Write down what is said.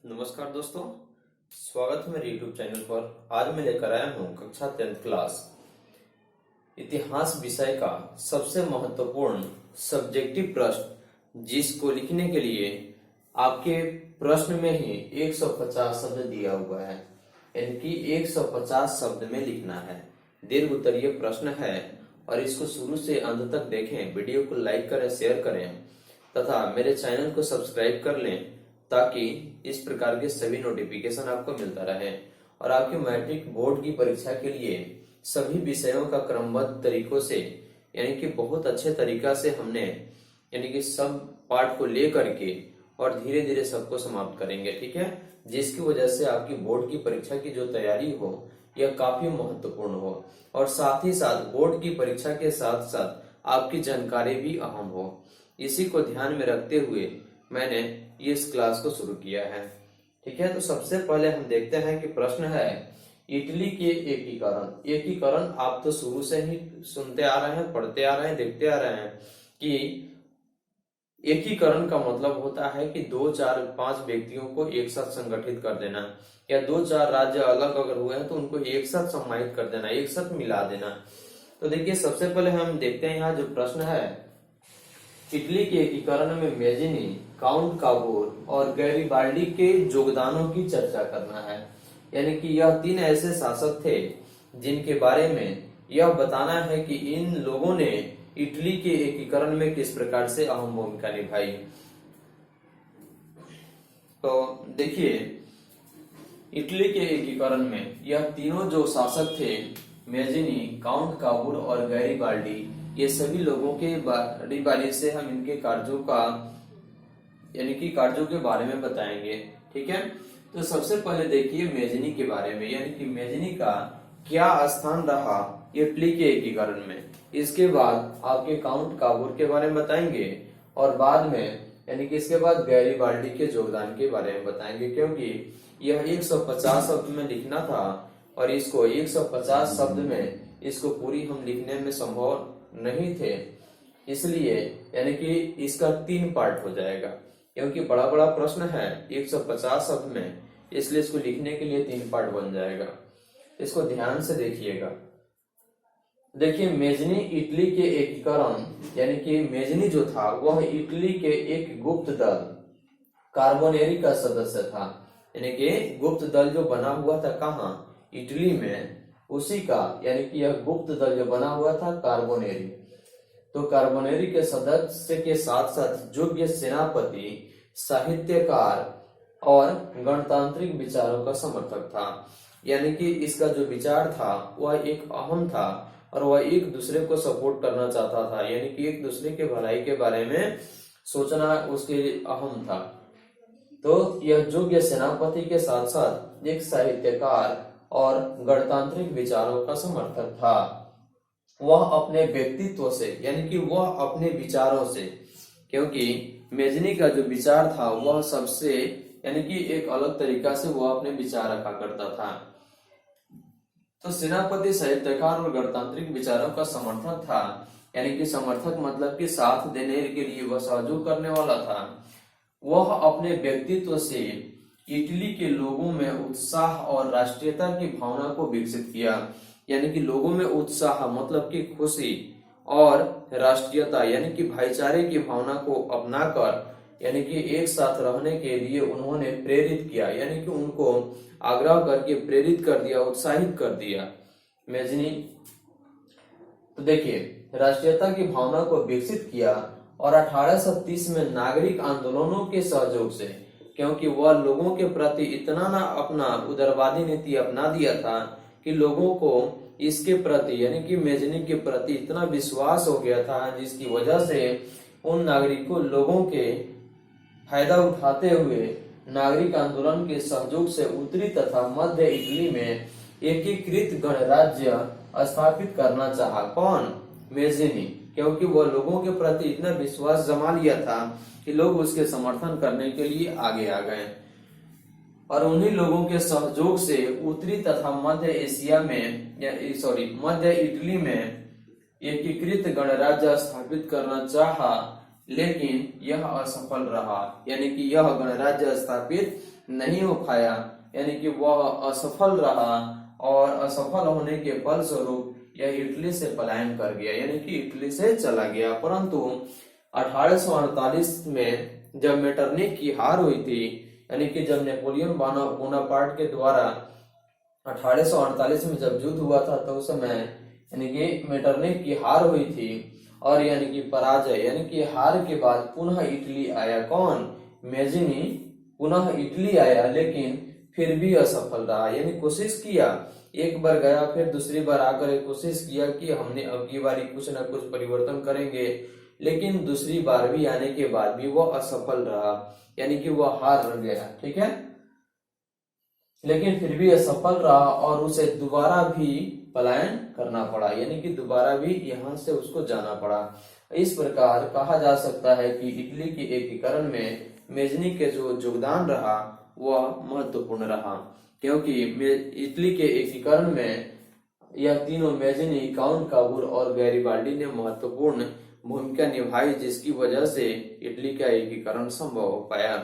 नमस्कार दोस्तों, स्वागत है मेरे YouTube चैनल पर। आज मैं लेकर आया हूँ कक्षा 10th क्लास इतिहास विषय का सबसे महत्वपूर्ण सब्जेक्टिव प्रश्न, जिसको लिखने के लिए आपके प्रश्न में ही 150 शब्द दिया हुआ है, यानी कि 150 शब्द में लिखना है। दीर्घ उत्तरीय प्रश्न है और इसको शुरू से अंत तक देखें। वीडियो को लाइक करें, शेयर करें तथा मेरे चैनल को सब्सक्राइब कर लें, ताकि इस प्रकार के सभी नोटिफिकेशन आपको मिलता रहे और आपके मैट्रिक बोर्ड की परीक्षा के लिए सभी विषयों का क्रमबद्ध तरीकों से, यानी कि बहुत अच्छे तरीका से हमने यानी कि सब पार्ट को ले करके और धीरे धीरे सबको समाप्त करेंगे, ठीक है। जिसकी वजह से आपकी बोर्ड की परीक्षा की जो तैयारी हो यह काफी महत्वपूर्ण हो और साथ ही साथ बोर्ड की परीक्षा के साथ साथ आपकी जानकारी भी अहम हो। इसी को ध्यान में रखते हुए मैंने इस क्लास को शुरू किया है, ठीक है। तो सबसे पहले हम देखते हैं कि प्रश्न है इटली के एकीकरण। एकीकरण आप तो शुरू से ही सुनते आ रहे हैं, पढ़ते आ रहे हैं, देखते आ रहे हैं कि एकीकरण का मतलब होता है कि 2, 4, 5 व्यक्तियों को एक साथ संगठित कर देना, या 2, 4 राज्य अलग अगर हुए हैं तो उनको एक साथ समाहित कर देना, एक साथ मिला देना। तो देखिए, सबसे पहले हम देखते हैं यहाँ जो प्रश्न है, इटली के एकीकरण में मेजिनी, काउंट काबूर और गैरिबाल्डी के योगदानों की चर्चा करना है। यानी कि यह 3 ऐसे शासक थे जिनके बारे में यह बताना है कि इन लोगों ने इटली के एकीकरण में किस प्रकार से अहम भूमिका निभाई। तो देखिए, इटली के एकीकरण में यह तीनों जो शासक थे, मेजिनी, काउंट काबूर और गैरिबाल्डी, ये सभी लोगों के बारी से हम इनके कार्यों का यानी कि कार्यों के बारे में बताएंगे, ठीक है। तो सबसे पहले देखिए मेजिनी के बारे में, यानी कि मेजिनी का क्या स्थान रहा इटली के एकीकरण में। इसके बाद आपके काउंट काबूर के बारे में बताएंगे और बाद में यानी कि इसके बाद गैरिबाल्डी के योगदान के बारे में बताएंगे, क्योंकि यह 150 शब्द में लिखना था और इसको 150 शब्द में इसको पूरी हम लिखने में संभव नहीं थे, इसलिए यानी कि इसका 3 पार्ट हो जाएगा, क्योंकि बड़ा बड़ा प्रश्न है 150 शब्द में, इसलिए इसको लिखने के लिए 3 पार्ट बन जाएगा। इसको ध्यान से देखिएगा। देखिए, मेजनी इटली के एकीकरण, यानी कि मेजनी जो था वह इटली के एक गुप्त दल कार्बोनेरी का सदस्य था। यानी कि गुप्त दल जो बना हुआ था कहाँ, इटली में, उसी का यानी कि यह गुप्त दल जो बना हुआ था कार्बोनेरी। तो कार्बोनेरी के सदस्य के साथ साथ योग्य सेनापति, साहित्यकार और गणतांत्रिक विचारों का समर्थक था। यानी कि इसका जो विचार था वह एक अहम था और वह एक दूसरे को सपोर्ट करना चाहता था, यानी कि एक दूसरे के भलाई के बारे में सोचना उसके अहम था। तो यह योग्य सेनापति के साथ साथ एक साहित्यकार और गणतांत्रिक विचारों का समर्थक था। वह अपने व्यक्तित्व से, यानी कि वह अपने विचारों से, क्योंकि मेजनी का जो विचार था वह सबसे यानी कि एक अलग तरीका से वह अपने विचार रखा करता था। तो सेनापति साहित्यकार और गणतांत्रिक विचारों का समर्थक था, यानी कि समर्थक मतलब कि साथ देने के लिए वह सहयोग करने वाला था। वह अपने व्यक्तित्व से इटली के लोगों में उत्साह और राष्ट्रीयता की भावना को विकसित किया। यानी कि लोगों में उत्साह मतलब कि खुशी और राष्ट्रीयता यानी कि भाईचारे की भावना को अपनाकर यानी कि एक साथ रहने के लिए उन्होंने प्रेरित किया, यानी कि उनको आग्रह करके प्रेरित कर दिया, उत्साहित कर दिया मेजनी। तो देखिए, राष्ट्रीयता की भावना को विकसित किया और 1830 में नागरिक आंदोलनों के सहयोग से, क्योंकि वह लोगों के प्रति इतना ना अपना उदारवादी नीति अपना दिया था कि लोगों को इसके प्रति यानी कि मेजनी के प्रति इतना विश्वास हो गया था, जिसकी वजह से उन नागरिकों लोगों के फायदा उठाते हुए नागरिक आंदोलन के सहयोग से उत्तरी तथा मध्य इटली में एकीकृत गणराज्य स्थापित करना चाहा। कौन? मेजनी, क्योंकि वह लोगों के प्रति इतना विश्वास जमा लिया था कि लोग उसके समर्थन करने के लिए आगे आ गए और उन्हीं लोगों के सहयोग से उत्तरी तथा मध्य एशिया में मध्य इटली में एकीकृत गणराज्य स्थापित करना चाहा, लेकिन यह असफल रहा। यानी कि यह गणराज्य स्थापित नहीं हो पाया, यानी कि वह असफल रहा और असफल होने के फलस्वरूप यह इटली से पलायन कर गया, यानी कि इटली से चला गया। परंतु 1848 में जब मेटरनिख की हार हुई थी, यानी कि जब नेपोलियन बोनापार्ट के द्वारा 1848 में जब युद्ध हुआ था तो उस समय यानी कि मेटरनिख की हार हुई थी और यानी कि पराजय, यानी कि हार के बाद पुनः इटली आया। कौन? मेजिनी पुनः इटली आया, लेकिन फिर भी असफल रहा। यानी कोशिश किया, एक बार गया, फिर दूसरी बार आकर कोशिश किया कि हमने अब की बारी कुछ न कुछ परिवर्तन करेंगे, लेकिन दूसरी बार भी आने के बाद भी वह असफल रहा, यानी कि वह हार गया। ठीक है, लेकिन फिर भी असफल रहा और उसे दोबारा भी पलायन करना पड़ा, यानी कि दोबारा भी यहाँ से उसको जाना पड़ा। इस प्रकार कहा जा सकता है कि इटली के एकीकरण में मेजनी के जो योगदान रहा वह महत्वपूर्ण रहा, क्योंकि इटली के एकीकरण में यह तीनों मेजनी, काउंट काबूल और गैरिबाल्डी ने महत्वपूर्ण भूमिका निभाई, जिसकी वजह से इटली का एकीकरण संभव हो पाया।